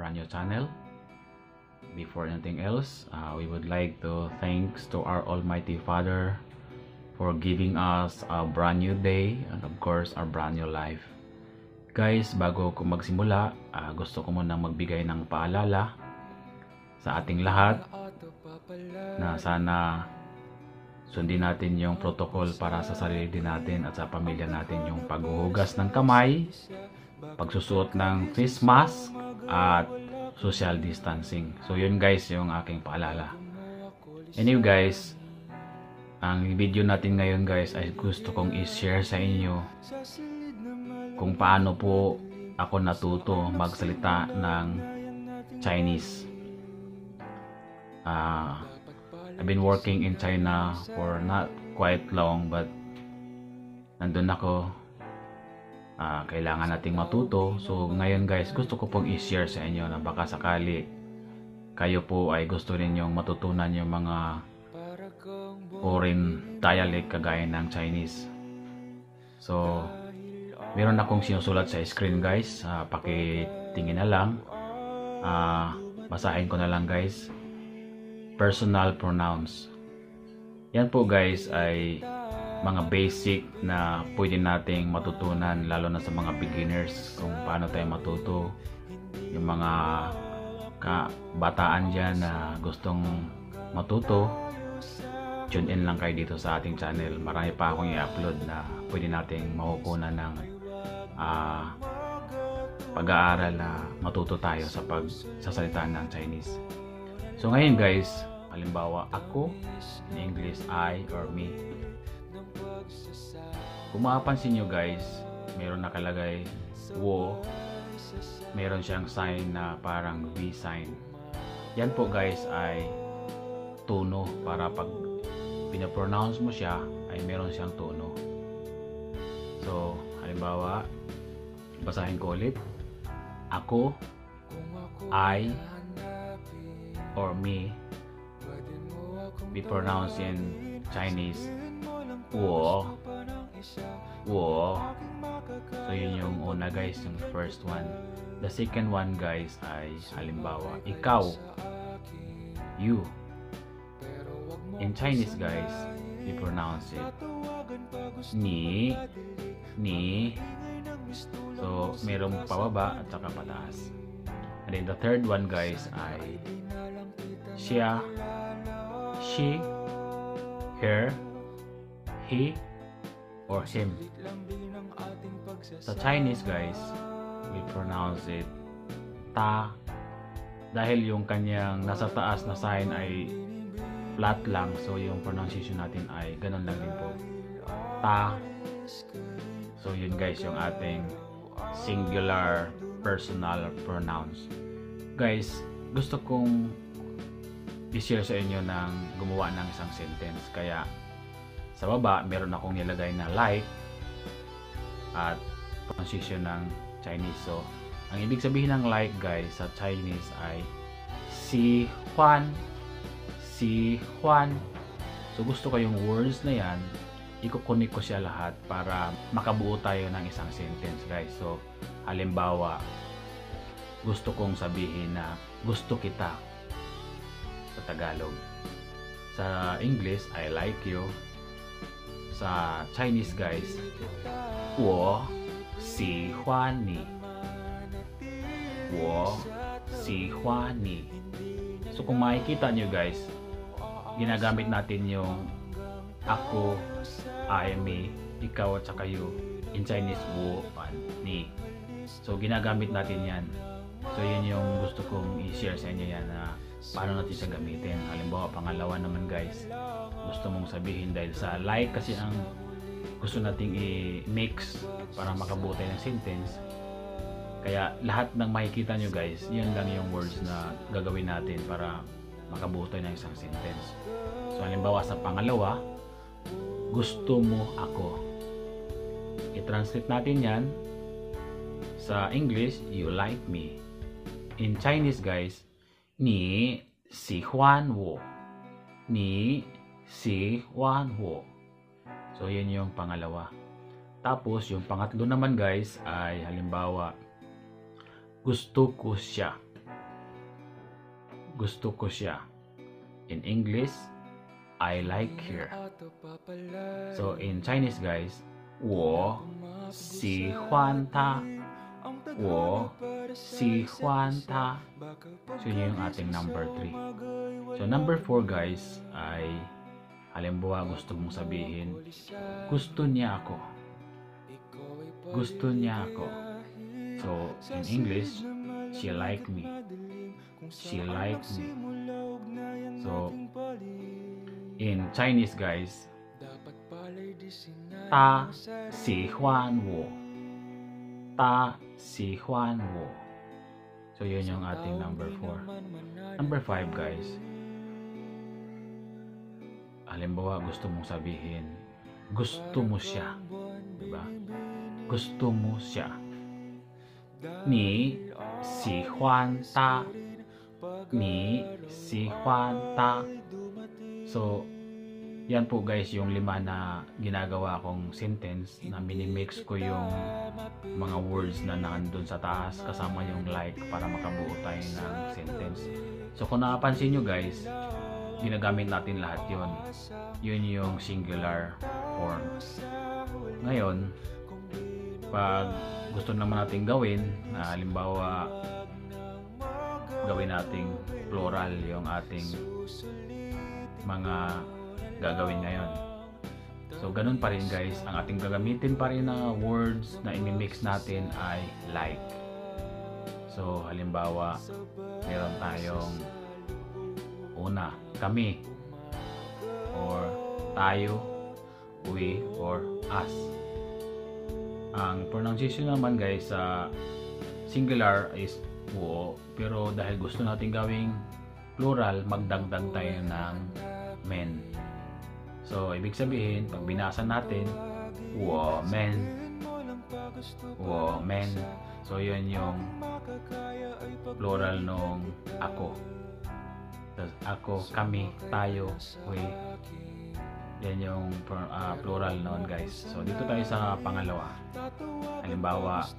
Branyo channel. Before anything else, we would like to thanks to our Almighty Father for giving us a brand new day and of course our brand new life. Guys, bago ko magsimula, gusto ko muna magbigay ng paalala sa ating lahat na sana sundin natin yung protocol para sa sarili din natin at sa pamilya natin, yung paghuhugas ng kamay, pagsusuot ng face mask at social distancing. So yun guys yung aking paalala. Anyway guys, ang video natin ngayon guys ay gusto kong i-share sa inyo kung paano po ako natuto magsalita ng Chinese. I've been working in China for not quite long, but nandun ako. Kailangan nating matuto. So ngayon guys, gusto ko pong i-share sa inyo na baka sakali kayo po ay gusto ninyong matutunan yung mga foreign dialect kagaya ng Chinese. So meron akong sinusulat sa screen guys. Pakitingin na lang. Basahin ko na lang guys. Personal pronouns. Yan po guys ay mga basic na pwede nating matutunan lalo na sa mga beginners kung paano tayo matuto. Yung mga kabataan dyan na gustong matuto, tune in lang kayo dito sa ating channel. Marami pa akong i-upload na pwede nating makukunan ng pag-aaral na matuto tayo sa pagsasalitaan ng Chinese. So ngayon guys, halimbawa ako, in English I or me. Kung mapapansin nyo guys, meron nakalagay wo, meron siyang sign na parang V sign. Yan po guys ay tono, para pag pinapronounce mo siya ay meron siyang tono. So halimbawa, basahin ko ulit. Ako, I or me, we pronounce in Chinese wo. So yun yung una guys, yung first one. The second one guys ay halimbawa ikaw, you. In Chinese guys, we pronounce it ni. So merong pababa at saka pataas. And then the third one guys ay siya, she, her, he, or him. Sa Chinese guys, we pronounce it ta, dahil yung kanyang nasa taas na sign ay flat lang, so yung pronunciation natin ay ganun lang din po, ta. So yun guys yung ating singular personal pronouns. Guys, gusto kong i-share sa inyo ng gumawa ng isang sentence. Kaya sa baba, meron akong nilagay na like at pronunciation ng Chinese. So, ang ibig sabihin ng like guys sa Chinese ay si Juan. So, gusto ko yung words na yan, ikukunik ko siya lahat para makabuo tayo ng isang sentence guys. So, halimbawa, gusto kong sabihin na gusto kita sa Tagalog. Sa English, I like you. Sa Chinese guys, 我喜欢你. 我喜欢你. So kung makikita nyo guys, ginagamit natin yung ako, I, me, ikaw at saka you. In Chinese, 我 你. So ginagamit natin yan. So yun yung gusto kong i-share sa inyo yan na paano natin siya gamitin. Halimbawa, pangalawa naman guys, gusto mong sabihin dahil sa like kasi ang gusto nating i-mix para makabuo tayo ng sentence. Kaya lahat ng makikita nyo guys, yun lang yung words na gagawin natin para makabuo tayo ng isang sentence. So halimbawa sa pangalawa, gusto mo ako. I-translate natin yan. Sa English, you like me. In Chinese guys, 你喜欢我. 你喜欢我. So yun yung pangalawa. Tapos yung pangatlo naman guys ay halimbawa, gusto ko siya. gusto ko siya. In English, I like her. So in Chinese guys, 我喜欢她. 我喜欢她. So yun yung ating number 3. So number 4 guys ay halimbawa gusto mong sabihin, gusto niya ako. Gusto niya ako. So in English, she like me. She like me. So in Chinese guys, 她喜欢我. 她喜欢我. So yun yung ating number 4. Number 5 guys, halimbawa gusto mong sabihin, gusto mo siya. Diba? Gusto mo siya. 你喜欢他. 你喜欢他. So, yan po guys yung 5 na ginagawa kong sentence na minimix ko yung mga words na nandun sa taas kasama yung like para makabuo tayo ng sentence. So kung napansin nyo guys, ginagamit natin lahat yun. Yun yung singular form. Ngayon, pag gusto naman natin gawin, na halimbawa gawin nating plural yung ating mga gagawin ngayon. So ganun pa rin guys, ang ating gagamitin pa rin na words na imimix natin ay like. So halimbawa, meron tayong una, kami, or tayo, we, or us. Ang pronunciation naman guys sa singular is 我, pero dahil gusto natin gawing plural, magdagdag tayo ng men. So ibig sabihin, pag binasa natin, 我们, 我们. So yun yung plural nung ako. Tapos ako, kami, tayo, we. Yan yung plural noon guys. So dito tayo sa pangalawa. Halimbawa,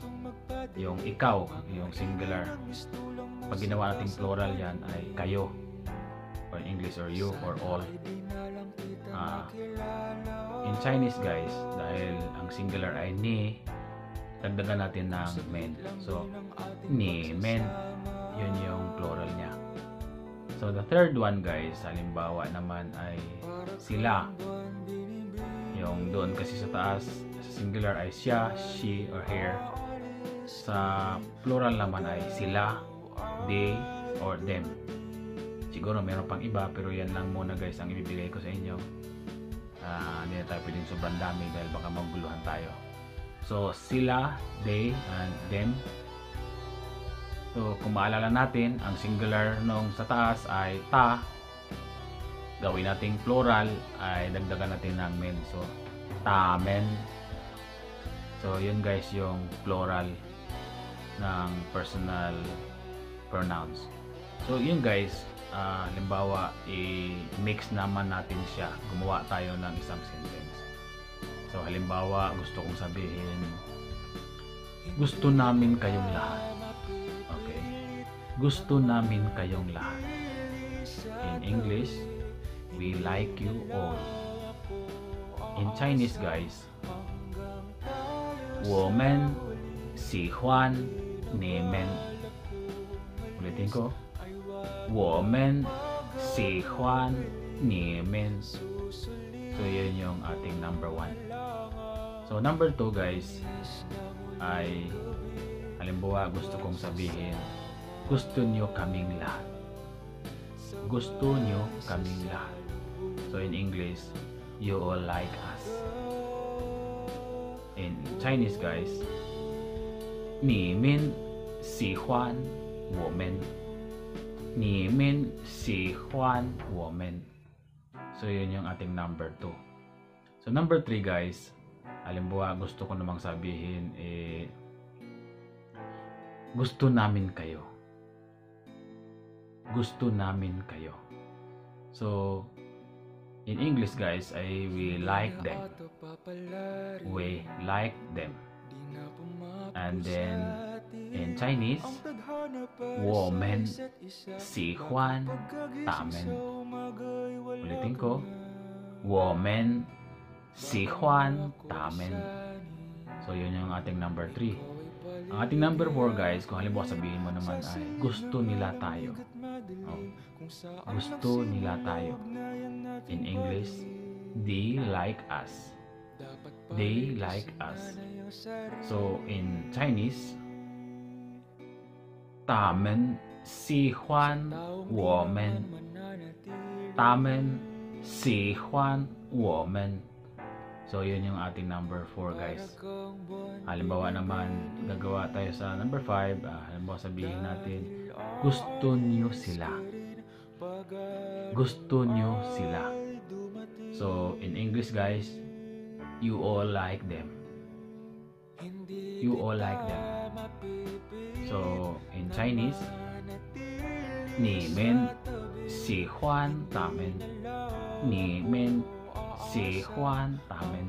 yung ikaw, yung singular. Pag ginawa nating plural yan ay kayo, or English, or you, or all. In Chinese guys, dahil ang singular ay ni, dagdagan natin ng men. So ni men, yun yung plural niya. So the third one guys, halimbawa naman ay sila. Yung doon kasi sa taas, sa singular ay siya, she, or her. Sa plural naman ay sila, they, or them. Siguro meron pang iba, pero yan lang muna guys ang ibibigay ko sa inyo. Hindi na tayo pwedeng sobrang dami dahil baka maguluhan tayo. So sila, they, and them. So kung maalala natin, ang singular nung sa taas ay ta. Gawin nating plural ay dagdagan natin ng men. So tamen. So yun guys yung plural ng personal pronouns. So yun guys, halimbawa i-mix naman natin siya. Gumawa tayo ng isang sentence. So halimbawa gusto kong sabihin, gusto namin kayong lahat. Okay. Gusto namin kayong lahat. In English, we like you all. In Chinese guys, 我们喜欢你们. Ulitin ko. 我们喜欢你们. So yun yung ating number 1. So number 2 guys ay halimbawa gusto kong sabihin, gusto nyo kaming lahat. Gusto nyo kaming lahat. So in English, you all like us. In Chinese guys, 你们喜欢我们. 你们喜欢我们. So yun yung ating number 2. So number 3 guys, halimbawa gusto ko namang sabihin gusto namin kayo. Gusto namin kayo. So in English guys ay we like them. We like them. And then In Chinese, 我们喜欢他们. Ulitin ko, 我们喜欢他们. So yun yung ating number 3. Ang ating number 4 guys, kung halimbawa sabihin mo naman ay gusto nila tayo. Oh, gusto nila tayo. In English, they like us. They like us. So in Chinese, 他们喜欢我们. 他们喜欢我们. So yun yung ating number 4 guys. Halimbawa naman, gagawa tayo sa number 5. Halimbawa sabihin natin, gusto nyo sila. Gusto nyo sila. So in English guys, you all like them. You all like them. So in Chinese, 你们喜欢他们. 你们喜欢他们.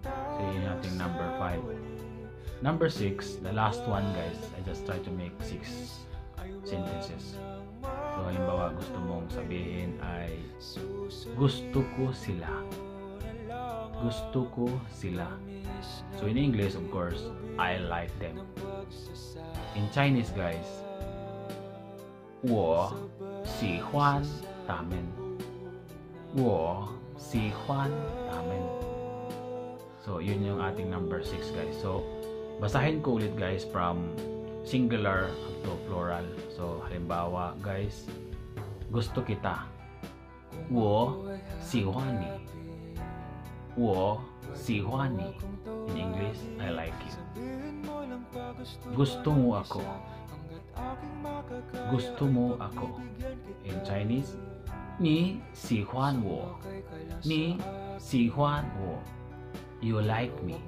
So yun yung ating number 5. Number 6, the last one guys, I just try to make 6 sentences. So halimbawa gusto mong sabihin ay gusto ko sila. Gusto ko sila. So in English, of course, I like them. In Chinese guys, 我喜欢他们. 我喜欢他们. So yun yung ating number 6 guys. So basahin ko ulit guys from singular to plural. So halimbawa guys, gusto kita. 我喜欢你. 我喜欢你. In English, I like you. Gusto mo ako. Gusto mo ako. In Chinese, 你喜欢我. 你喜欢我. You like me.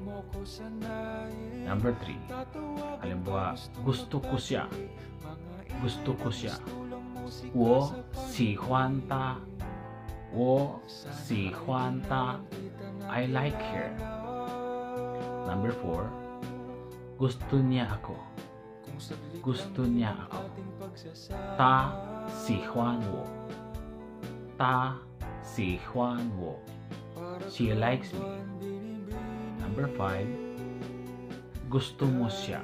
Number 3. Halimbawa, gusto ko siya. Gusto ko siya. 我喜欢他. 我喜欢他. I like her. Number 4. Gusto niya ako. Gusto niya ako. 他喜欢我. 他喜欢我. She likes me. Number 5. Gusto mo siya.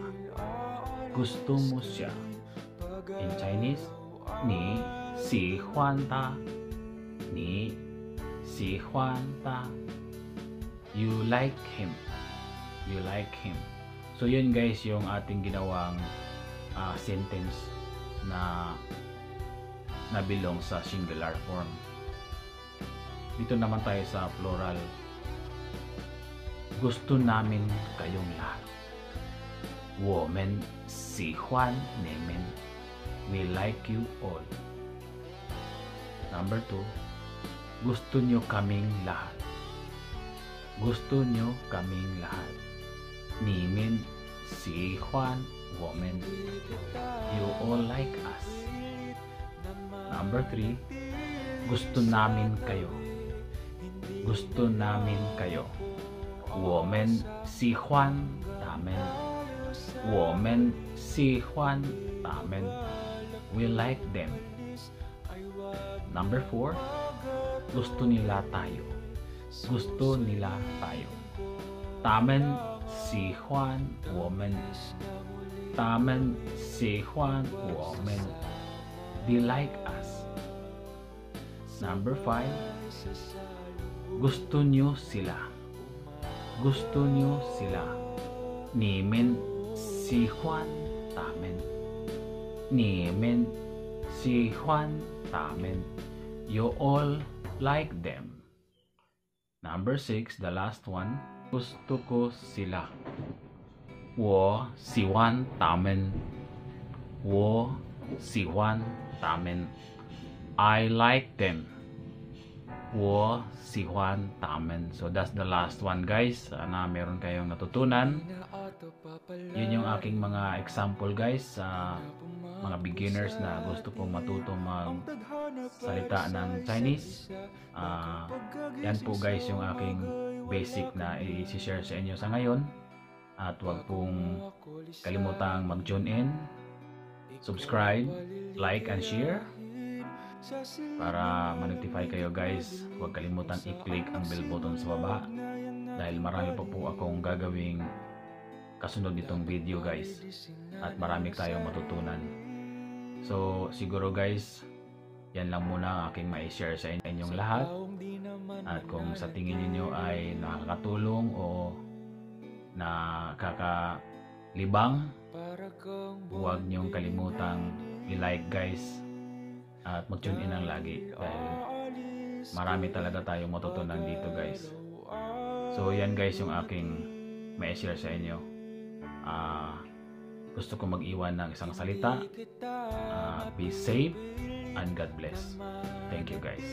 Gusto mo siya. In Chinese, 你喜欢他. 你喜欢他. You like him. You like him. So yun guys yung ating ginawang sentence na nabilong sa singular form. Dito naman tayo sa plural. Gusto namin kayong lahat. 我们喜欢你们. We like you all. Number 2. Gusto nyo kaming lahat. Gusto nyo kaming lahat. 你们喜欢我们. You all like us. Number 3. Gusto namin kayo. Gusto namin kayo. 我们喜欢他们. 我们喜欢他们. We like them. Number 4. Gusto nila tayo. Gusto nila tayo. 他们喜欢我们. 他们喜欢我们. They like us. Number 5. Gusto nyo sila. Gusto nyo sila. 你们喜欢他们. 你们喜欢他们. You all like them. Number 6, the last one. Gusto ko sila. 我喜欢他们. 我喜欢他们. I like them. 我喜欢他们. So that's the last one guys. Sana meron kayong natutunan. Yun yung aking mga example guys sa mga beginners na gusto pong matuto magsalita ng Chinese. Yan po guys yung aking basic na i-share sa inyo sa ngayon. At huwag pong kalimutang mag-tune in, subscribe, like, and share para ma-notify kayo guys. Huwag kalimutang i-click ang bell button sa baba dahil marami pa po akong gagawing kasunod nitong video guys at marami tayong matutunan. So siguro guys, yan lang muna ang aking ma-share sa inyong lahat. At kung sa tingin niyo ay nakakatulong o nakakalibang, huwag niyong kalimutang i-like guys at mag-tune in lang lagi dahil marami talaga tayong matutunan dito guys. So yan guys yung aking ma-share sa inyo. Gusto ko mag-iwan ng isang salita. Be safe and God bless. Thank you guys.